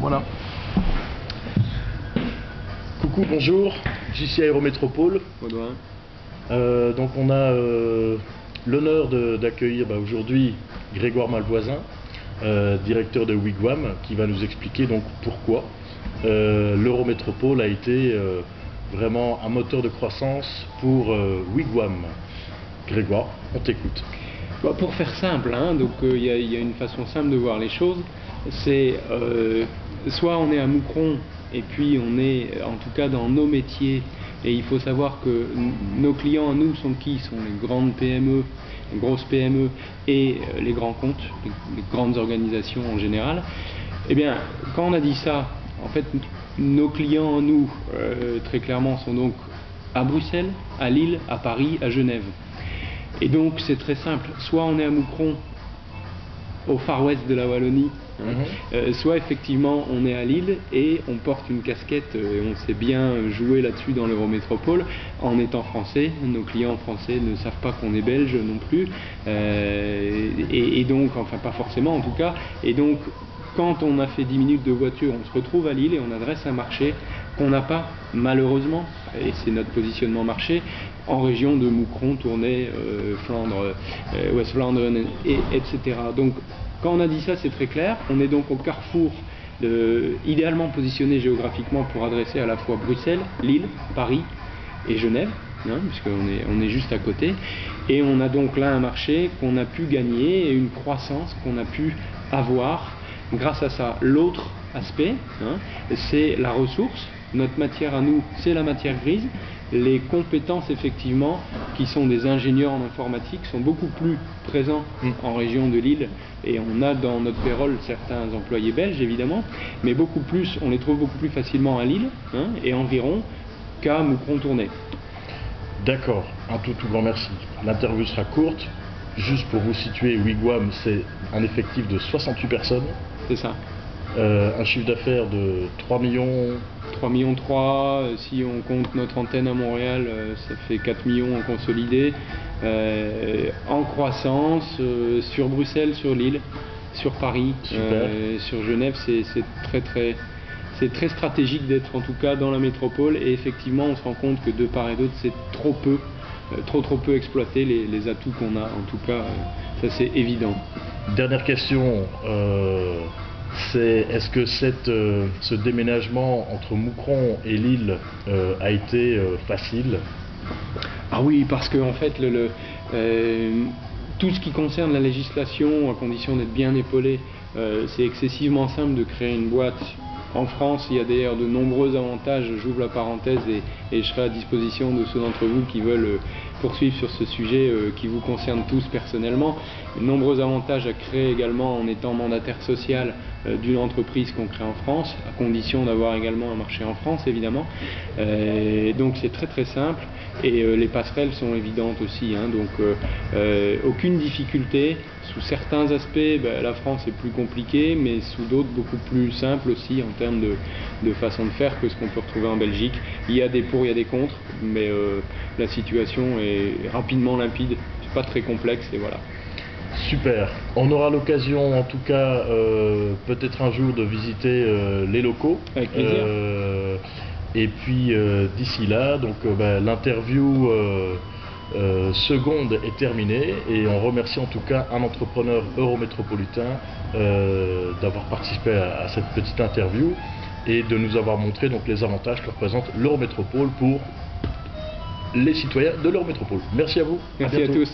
Voilà. Coucou, bonjour, JC Aérométropole. Donc on a l'honneur d'accueillir aujourd'hui Grégoire Malvoisin, directeur de Wigwam, qui va nous expliquer donc pourquoi l'Eurométropole a été vraiment un moteur de croissance pour Wigwam. Grégoire, on t'écoute. Pour faire simple, hein, donc il y a une façon simple de voir les choses. C'est soit on est à Moucron et puis on est en tout cas dans nos métiers, et il faut savoir que nos clients à nous sont qui? Sont les grandes PME, les grosses PME et les grands comptes, les grandes organisations en général. Eh bien, quand on a dit ça, en fait, nos clients à nous, très clairement, sont donc à Bruxelles, à Lille, à Paris, à Genève. Et donc c'est très simple, soit on est à Moucron, au Far West de la Wallonie, soit effectivement on est à Lille et on porte une casquette, et on sait bien jouer là-dessus dans l'Eurométropole en étant français. Nos clients français ne savent pas qu'on est belge non plus, et donc, enfin pas forcément en tout cas, et donc quand on a fait 10 minutes de voiture, on se retrouve à Lille et on adresse un marché qu'on n'a pas, malheureusement, et c'est notre positionnement marché, en région de Moucron, Tournai, Flandre, West Flandre, etc. Donc, quand on a dit ça, c'est très clair. On est donc au carrefour, idéalement positionné géographiquement pour adresser à la fois Bruxelles, Lille, Paris et Genève, hein, puisqu'on est juste à côté. Et on a donc là un marché qu'on a pu gagner et une croissance qu'on a pu avoir grâce à ça. L'autre aspect, hein, c'est la ressource. Notre matière à nous, c'est la matière grise. Les compétences, effectivement, qui sont des ingénieurs en informatique, sont beaucoup plus présents en région de Lille. Et on a dans notre payroll certains employés belges, évidemment, mais beaucoup plus, on les trouve beaucoup plus facilement à Lille, hein, et environ, qu'à Moucron-Tournai. D'accord, un tout grand merci. L'interview sera courte. Juste pour vous situer, Wigwam, c'est un effectif de 68 personnes. C'est ça. Un chiffre d'affaires de 3 millions. 3 millions 3, si on compte notre antenne à Montréal, ça fait 4 millions en consolidé, en croissance, sur Bruxelles, sur Lille, sur Paris, sur Genève. C'est très stratégique d'être en tout cas dans la métropole, et effectivement on se rend compte que de part et d'autre c'est trop peu exploité les atouts qu'on a, en tout cas ça c'est évident. Dernière question, est-ce que ce déménagement entre Moucron et Lille a été facile? Ah oui, parce que en fait tout ce qui concerne la législation, à condition d'être bien épaulé, c'est excessivement simple de créer une boîte. En France, il y a d'ailleurs de nombreux avantages, j'ouvre la parenthèse et je serai à disposition de ceux d'entre vous qui veulent poursuivre sur ce sujet qui vous concerne tous personnellement. De nombreux avantages à créer également en étant mandataire social d'une entreprise qu'on crée en France, à condition d'avoir également un marché en France évidemment. Donc c'est très simple, et les passerelles sont évidentes aussi, hein, donc aucune difficulté. Sous certains aspects, la France est plus compliquée, mais sous d'autres beaucoup plus simple aussi en termes de façon de faire que ce qu'on peut retrouver en Belgique. Il y a des pour, il y a des contre, mais la situation est rapidement limpide, c'est pas très complexe, et voilà. Super, on aura l'occasion en tout cas peut-être un jour de visiter les locaux. Avec plaisir. Et puis d'ici là, donc l'interview seconde est terminée, et on remercie en tout cas un entrepreneur eurométropolitain d'avoir participé à cette petite interview et de nous avoir montré donc les avantages que représente l'Eurométropole pour les citoyens de l'Eurométropole. Merci à vous. Merci à tous.